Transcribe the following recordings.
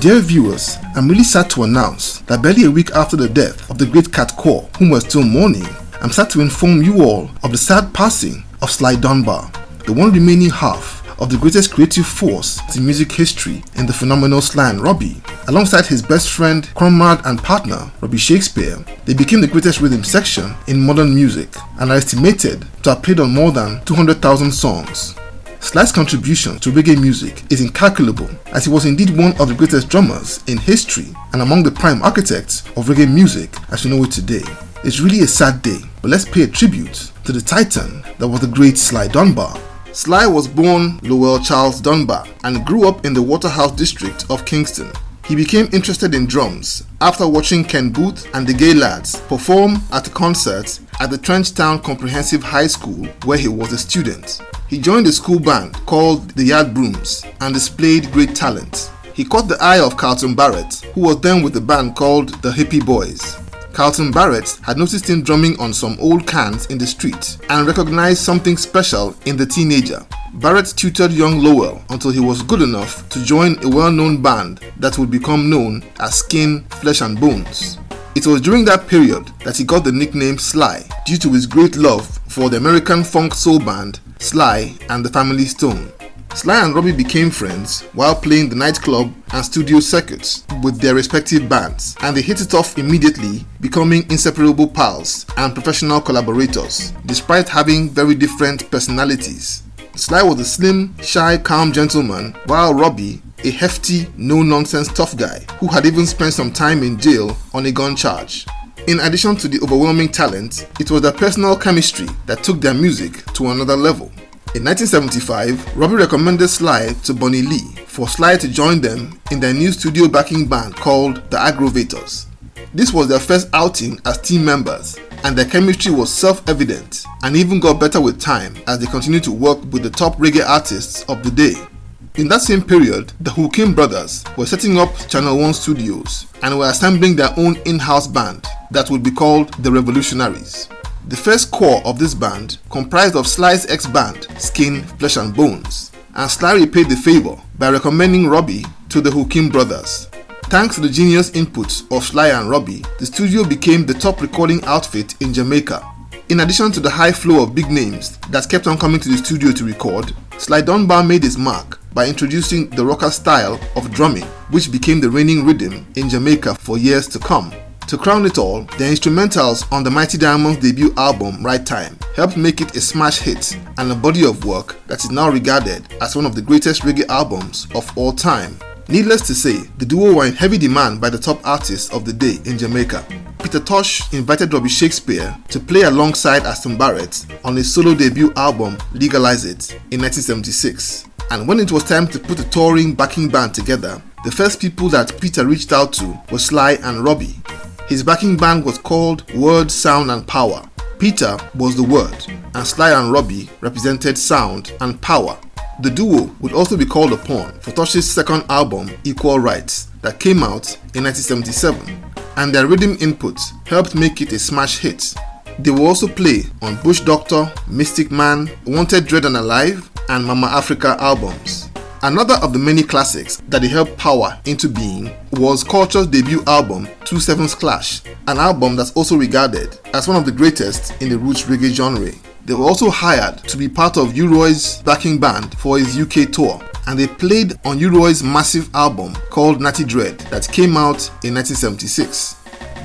Dear viewers, I'm really sad to announce that barely a week after the death of the great Cat Core, whom we're still mourning, I'm sad to inform you all of the sad passing of Sly Dunbar, the one remaining half of the greatest creative force in music history in the phenomenal Sly and Robbie. Alongside his best friend, comrade and partner, Robbie Shakespeare, they became the greatest rhythm section in modern music and are estimated to have played on more than 200,000 songs. Sly's contribution to reggae music is incalculable, as he was indeed one of the greatest drummers in history and among the prime architects of reggae music as we know it today. It's really a sad day, but let's pay a tribute to the titan that was the great Sly Dunbar. Sly was born Lowell Charles Dunbar and grew up in the Waterhouse district of Kingston. He became interested in drums after watching Ken Booth and the Gay Lads perform at a concert at the Trenchtown Comprehensive High School where he was a student. He joined a school band called the Yard Brooms and displayed great talent. He caught the eye of Carlton Barrett, who was then with a band called the Hippie Boys. Carlton Barrett had noticed him drumming on some old cans in the street and recognized something special in the teenager. Barrett tutored young Lowell until he was good enough to join a well-known band that would become known as Skin, Flesh and Bones. It was during that period that he got the nickname Sly due to his great love for the American funk soul band Sly and the Family Stone. Sly and Robbie became friends while playing the nightclub and studio circuits with their respective bands, and they hit it off immediately, becoming inseparable pals and professional collaborators, despite having very different personalities. Sly was a slim, shy, calm gentleman, while Robbie a hefty, no-nonsense tough guy who had even spent some time in jail on a gun charge. In addition to the overwhelming talent, it was their personal chemistry that took their music to another level. In 1975, Robbie recommended Sly to Bunny Lee for Sly to join them in their new studio backing band called the Aggrovators. This was their first outing as team members, and their chemistry was self-evident and even got better with time as they continued to work with the top reggae artists of the day. In that same period, the Hookin brothers were setting up Channel 1 studios and were assembling their own in-house band that would be called the Revolutionaries. The first core of this band comprised of Sly's ex-band, Skin, Flesh and Bones, and Sly repaid the favor by recommending Robbie to the Hookin brothers. Thanks to the genius input of Sly and Robbie, the studio became the top recording outfit in Jamaica. In addition to the high flow of big names that kept on coming to the studio to record, Sly Dunbar made his mark by introducing the rocker style of drumming, which became the reigning rhythm in Jamaica for years to come. To crown it all, the instrumentals on the Mighty Diamonds debut album Right Time helped make it a smash hit and a body of work that is now regarded as one of the greatest reggae albums of all time. Needless to say, the duo were in heavy demand by the top artists of the day in Jamaica. Peter Tosh invited Robbie Shakespeare to play alongside Aston Barrett on his solo debut album Legalize It in 1976. And when it was time to put a touring backing band together, the first people that Peter reached out to were Sly and Robbie. His backing band was called Word, Sound and Power. Peter was the word, and Sly and Robbie represented sound and power. The duo would also be called upon for Tosh's second album, Equal Rights, that came out in 1977, and their rhythm input helped make it a smash hit. They will also play on Bush Doctor, Mystic Man, Wanted Dread and Alive, and Mama Africa albums. Another of the many classics that they helped power into being was Culture's debut album, 2/7's Clash, an album that's also regarded as one of the greatest in the roots reggae genre. They were also hired to be part of U-Roy's backing band for his UK tour, and they played on U-Roy's massive album called Natty Dread that came out in 1976.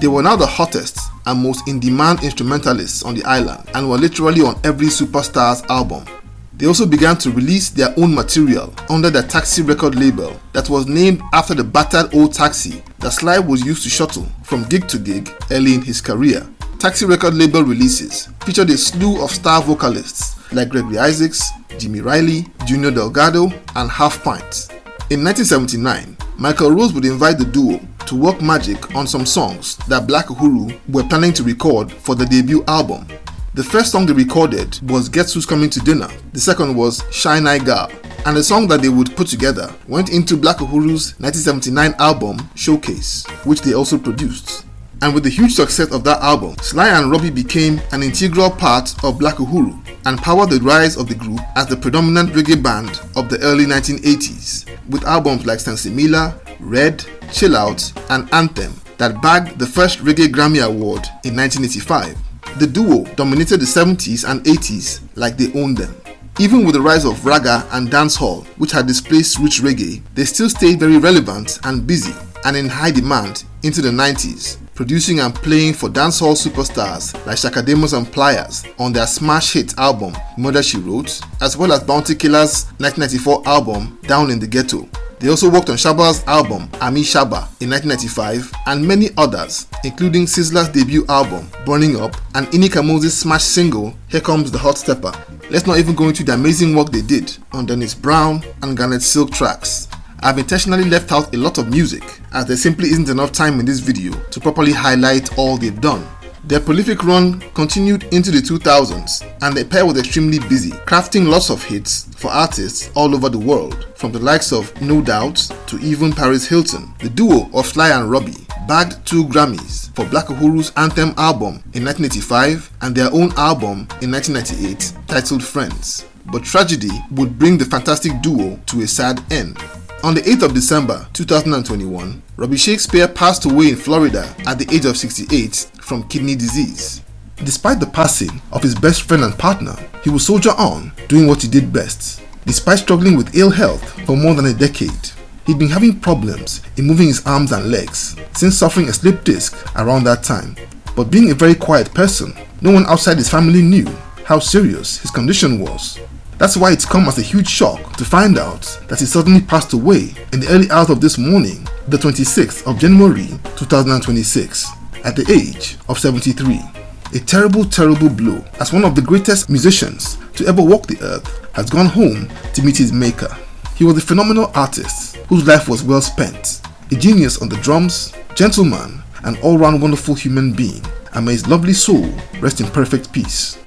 They were now the hottest and most in-demand instrumentalists on the island and were literally on every superstar's album. They also began to release their own material under their Taxi record label that was named after the battered old taxi that Sly was used to shuttle from gig to gig early in his career. Taxi record label releases featured a slew of star vocalists like Gregory Isaacs, Jimmy Riley, Junior Delgado, and Half Pint. In 1979, Michael Rose would invite the duo to work magic on some songs that Black Uhuru were planning to record for the debut album. The first song they recorded was Guess Who's Coming to Dinner, the second was Shine Eye Girl, and the song that they would put together went into Black Uhuru's 1979 album Showcase, which they also produced. And with the huge success of that album, Sly and Robbie became an integral part of Black Uhuru. and powered the rise of the group as the predominant reggae band of the early 1980s, with albums like Sensimilla, Red, Chill Out, and Anthem that bagged the first Reggae Grammy Award in 1985. The duo dominated the 70s and 80s like they owned them. Even with the rise of Ragga and dancehall, which had displaced rich reggae, they still stayed very relevant and busy and in high demand into the 90s, producing and playing for dancehall superstars like Shaka Demus and Pliers on their smash hit album Murder She Wrote, as well as Bounty Killer's 1994 album Down in the Ghetto. They also worked on Shaba's album Ami Shaba in 1995 and many others, including Sizzla's debut album Burning Up and Ini Kamoze's smash single Here Comes the Hot Stepper. Let's not even go into the amazing work they did on Dennis Brown and Garnet Silk tracks. I've intentionally left out a lot of music as there simply isn't enough time in this video to properly highlight all they've done. Their prolific run continued into the 2000s and the pair was extremely busy, crafting lots of hits for artists all over the world, from the likes of No Doubt to even Paris Hilton. The duo of Sly and Robbie bagged 2 Grammys for Black Uhuru's Anthem album in 1985 and their own album in 1998 titled Friends. But tragedy would bring the fantastic duo to a sad end. On the 8th of December 2021, Robbie Shakespeare passed away in Florida at the age of 68 from kidney disease. Despite the passing of his best friend and partner, he would soldier on, doing what he did best. Despite struggling with ill health for more than a decade, he'd been having problems in moving his arms and legs since suffering a slip disc around that time. But being a very quiet person, no one outside his family knew how serious his condition was. That's why it's come as a huge shock to find out that he suddenly passed away in the early hours of this morning, the 26th of January 2026, at the age of 73. A terrible, terrible blow, as one of the greatest musicians to ever walk the earth has gone home to meet his maker. He was a phenomenal artist whose life was well spent, a genius on the drums, gentleman, and all-round wonderful human being, and may his lovely soul rest in perfect peace.